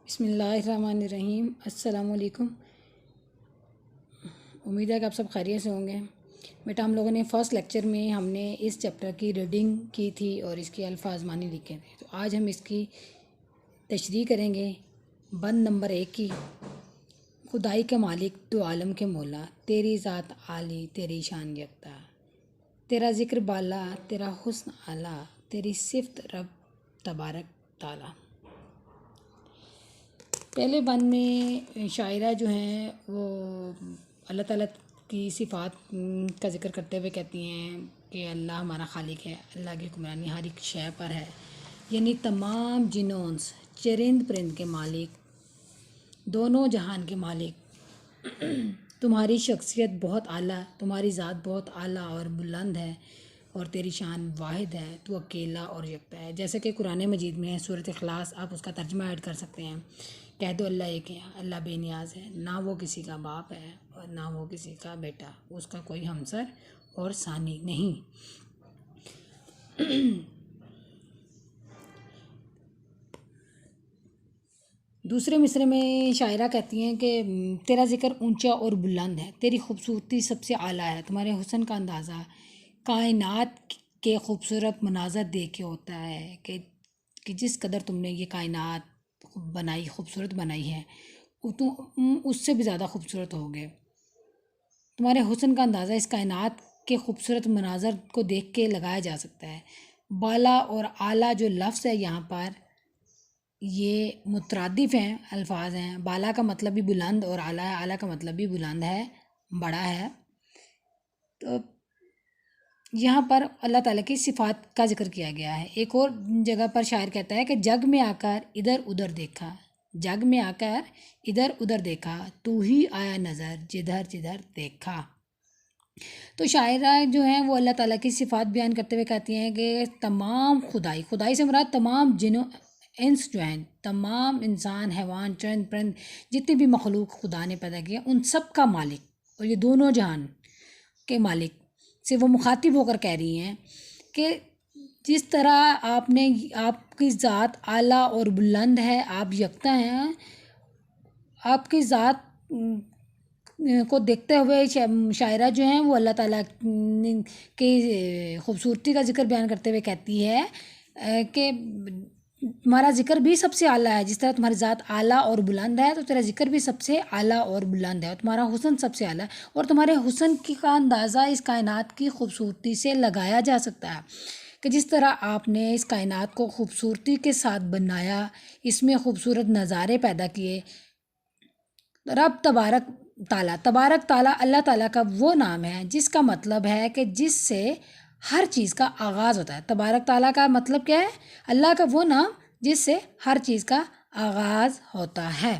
بسم اللہ الرحمن الرحیم۔ السلام علیکم۔ امید ہے کہ آپ سب خیریت سے ہوں گے۔ بیٹا ہم لوگوں نے فرسٹ لیکچر میں ہم نے اس چیپٹر کی ریڈنگ کی تھی اور اس کے الفاظ معنی لکھے تھے، تو آج ہم اس کی تشریح کریں گے۔ بند نمبر 1 کی، خدائی کے مالک تو عالم کے مولا، تیری ذات عالی تیری شان یکتا، تیرا ذکر بالا تیرا حسن اعلیٰ، تیری صفت رب تبارک تعالیٰ۔ پہلے بند میں شاعرہ جو ہیں وہ اللہ تعالیٰ کی صفات کا ذکر کرتے ہوئے کہتی ہیں کہ اللہ ہمارا خالق ہے، اللہ کی حکمرانی ہر ایک شے پر ہے، یعنی تمام جنوں انس چرند پرند کے مالک، دونوں جہان کے مالک۔ تمہاری شخصیت بہت اعلیٰ، تمہاری ذات بہت اعلیٰ اور بلند ہے، اور تیری شان واحد ہے، تو اکیلا اور یکتا ہے۔ جیسے کہ قرآن مجید میں ہے سورۃ اخلاص، آپ اس کا ترجمہ ایڈ کر سکتے ہیں۔ کہہ دو اللہ ایک ہے، اللہ بے نیاز ہے، نہ وہ کسی کا باپ ہے اور نہ وہ کسی کا بیٹا، اس کا کوئی ہمسر اور ثانی نہیں۔ دوسرے مصرعے میں شاعرہ کہتی ہیں کہ تیرا ذکر اونچا اور بلند ہے، تیری خوبصورتی سب سے اعلیٰ ہے، تمہارے حسن کا اندازہ کائنات کے خوبصورت مناظر دیکھ کے ہوتا ہے کہ جس قدر تم نے یہ کائنات بنائی، خوبصورت بنائی ہے، تم اس سے بھی زیادہ خوبصورت ہوگے۔ تمہارے حسن کا اندازہ اس کائنات کے خوبصورت مناظر کو دیکھ کے لگایا جا سکتا ہے۔ بالا اور اعلیٰ جو لفظ ہے یہاں پر یہ مترادف ہیں، الفاظ ہیں۔ بالا کا مطلب بھی بلند اور اعلیٰ اعلیٰ کا مطلب بھی بلند ہے، بڑا ہے۔ تو یہاں پر اللہ تعالیٰ کی صفات کا ذکر کیا گیا ہے۔ ایک اور جگہ پر شاعر کہتا ہے کہ جگ میں آ کر ادھر ادھر دیکھا، جگ میں آ کر ادھر ادھر دیکھا، تو ہی آیا نظر جدھر جدھر دیکھا۔ تو شاعرہ جو ہیں وہ اللہ تعالیٰ کی صفات بیان کرتے ہوئے کہتی ہیں کہ تمام خدائی سے مراد تمام جنوں انس جو ہیں، تمام انسان، حیوان، چرند پرند، جتنی بھی مخلوق خدا نے پیدا کیا، ان سب کا مالک اور یہ دونوں جہان کے مالک سے وہ مخاطب ہو کر کہہ رہی ہیں کہ جس طرح آپ کی ذات اعلیٰ اور بلند ہے، آپ یکتا ہیں، آپ کی ذات کو دیکھتے ہوئے شاعرہ جو ہیں وہ اللہ تعالیٰ کی خوبصورتی کا ذکر بیان کرتے ہوئے کہتی ہے کہ تمہارا ذکر بھی سب سے اعلیٰ ہے، جس طرح تمہاری ذات اعلیٰ اور بلند ہے تو تیرا ذکر بھی سب سے اعلیٰ اور بلند ہے، اور تمہارا حسن سب سے اعلیٰ ہے، اور تمہارے حسن کا اندازہ اس کائنات کی خوبصورتی سے لگایا جا سکتا ہے کہ جس طرح آپ نے اس کائنات کو خوبصورتی کے ساتھ بنایا، اس میں خوبصورت نظارے پیدا کیے۔ رب تبارک تعالیٰ اللہ تعالیٰ کا وہ نام ہے جس کا مطلب ہے کہ جس سے ہر چیز کا آغاز ہوتا ہے۔ تبارک تعالیٰ کا مطلب کیا ہے؟ اللہ کا وہ نام جس سے ہر چیز کا آغاز ہوتا ہے۔